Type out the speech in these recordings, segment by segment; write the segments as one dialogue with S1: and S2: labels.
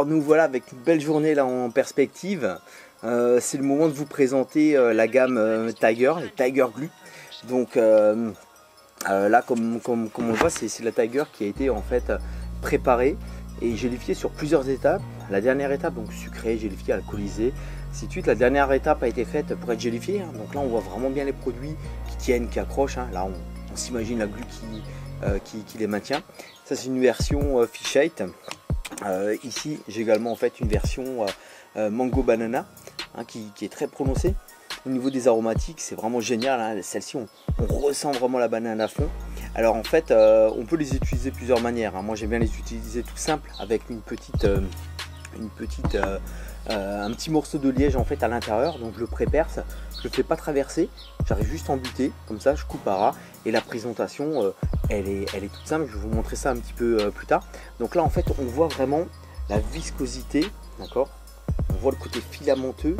S1: Alors nous voilà avec une belle journée là en perspective. C'est le moment de vous présenter la gamme Tiger, les Tiger Glue. Donc là comme on le voit, c'est la Tiger qui a été en fait préparée et gélifiée sur plusieurs étapes. La dernière étape, donc sucrée, gélifiée, alcoolisée, ainsi de suite. La dernière étape a été faite pour être gélifiée. Donc là on voit vraiment bien les produits qui tiennent, qui accrochent. Là on s'imagine la glue qui les maintient. Ça c'est une version Fish 8. Ici j'ai également en fait une version mango banana qui est très prononcée. Au niveau des aromatiques c'est vraiment génial, celle-ci on ressent vraiment la banane à fond. Alors en fait on peut les utiliser de plusieurs manières, moi j'aime bien les utiliser tout simple avec un petit morceau de liège en fait à l'intérieur, donc je le pré-perce, je le fais pas traverser, j'arrive juste en butée, comme ça je coupe à ras et la présentation elle est toute simple, je vais vous montrer ça un petit peu plus tard. Donc là en fait on voit vraiment la viscosité, d'accord, on voit le côté filamenteux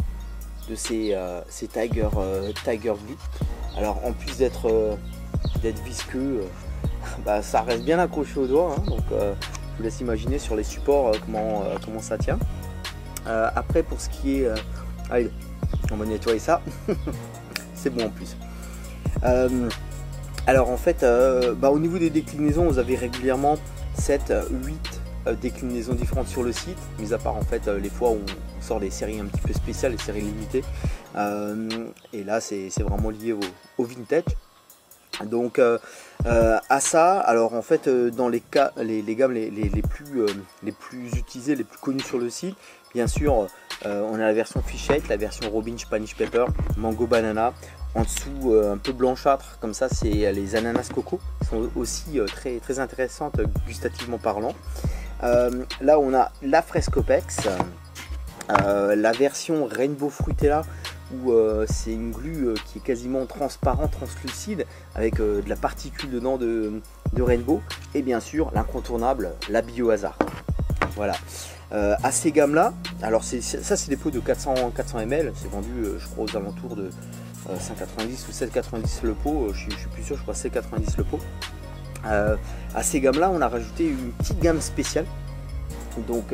S1: de ces Tiger Glue. Alors en plus d'être visqueux, ça reste bien accroché au doigt, donc je vous laisse imaginer sur les supports comment ça tient. Après pour ce qui est allez, on va nettoyer ça. C'est bon en plus. Alors en fait au niveau des déclinaisons vous avez régulièrement 7, 8 déclinaisons différentes sur le site, mis à part en fait les fois où on sort des séries un petit peu spéciales, les séries limitées, et là c'est vraiment lié au vintage. Donc à ça, alors en fait dans les gammes les plus utilisées, les plus connues sur le site, bien sûr on a la version Fish 8, la version Robin Spanish Pepper, Mango Banana. En dessous un peu blanchâtre comme ça c'est les ananas coco, qui sont aussi très intéressantes gustativement parlant. Là on a la fraise Copex, la version Rainbow Fruitella où c'est une glue qui est quasiment transparent, translucide avec de la particule dedans de Rainbow, et bien sûr l'incontournable, la Biohazard. Voilà. À ces gammes là, alors ça c'est des pots de 400 ml, c'est vendu je crois aux alentours de 5,90 ou 7,90 le pot, je suis plus sûr, je crois 7,90 le pot. À ces gammes là on a rajouté une petite gamme spéciale, donc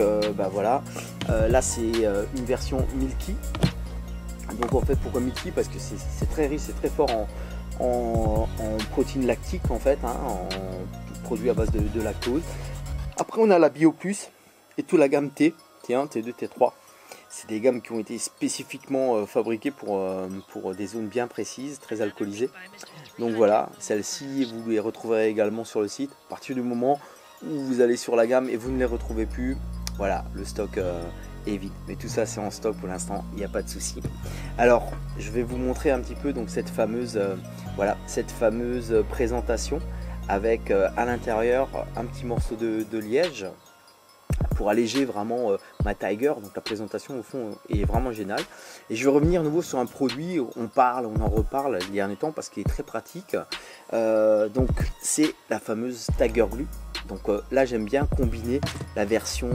S1: voilà, là c'est une version Milky. Donc en fait pourquoi Milky, parce que c'est très riche, c'est très fort en protéines lactiques en fait, en produits à base de lactose. Après on a la Bio Plus et toute la gamme T, T1, T2, T3. C'est des gammes qui ont été spécifiquement fabriquées pour des zones bien précises, très alcoolisées. Donc voilà, celles-ci vous les retrouverez également sur le site. À partir du moment où vous allez sur la gamme et vous ne les retrouvez plus, voilà, le stock est vide. Mais tout ça c'est en stock pour l'instant, il n'y a pas de souci. Alors je vais vous montrer un petit peu donc cette fameuse présentation avec à l'intérieur un petit morceau de liège pour alléger vraiment ma Tiger. Donc la présentation au fond est vraiment géniale, et je vais revenir à nouveau sur un produit, on en reparle les derniers temps parce qu'il est très pratique. Donc c'est la fameuse Tiger Glue. Donc là j'aime bien combiner la version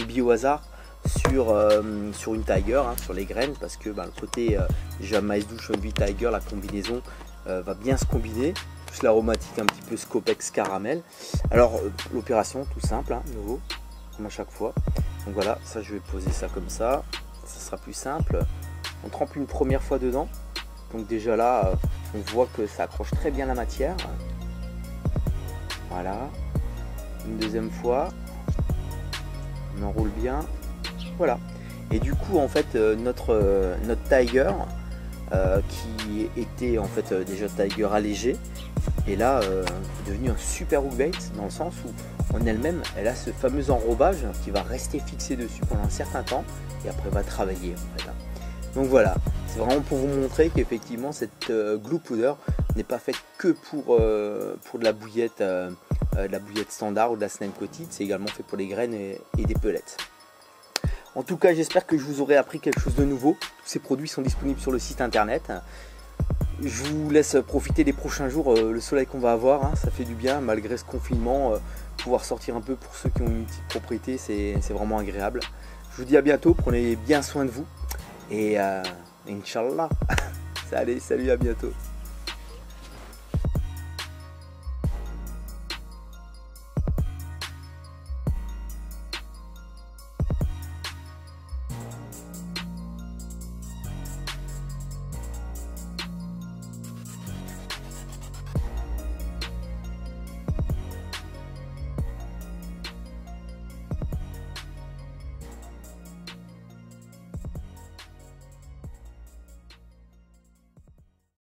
S1: Biohazard sur une Tiger, sur les graines, parce que le côté maïs doux, Chonvi Tiger, la combinaison va bien se combiner, plus l'aromatique un petit peu Scopex caramel. Alors l'opération tout simple, nouveau comme à chaque fois. Donc voilà, ça je vais poser ça comme ça sera plus simple. On trempe une première fois dedans, donc déjà là on voit que ça accroche très bien la matière. Voilà, une deuxième fois on enroule bien, voilà. Et du coup en fait notre Tiger qui était en fait déjà Tiger allégé, et là devenu un super hook bait, dans le sens où en elle-même elle a ce fameux enrobage qui va rester fixé dessus pendant un certain temps et après va travailler en fait. Donc voilà, c'est vraiment pour vous montrer qu'effectivement cette glue powder n'est pas faite que pour de la bouillette standard ou de la snake coated, c'est également fait pour les graines et des pellets. En tout cas j'espère que je vous aurai appris quelque chose de nouveau. Tous ces produits sont disponibles sur le site internet. Je vous laisse profiter des prochains jours, le soleil qu'on va avoir, ça fait du bien malgré ce confinement. Pouvoir sortir un peu pour ceux qui ont une petite propriété, c'est vraiment agréable. Je vous dis à bientôt, prenez bien soin de vous et Inch'Allah. Allez, salut, à bientôt.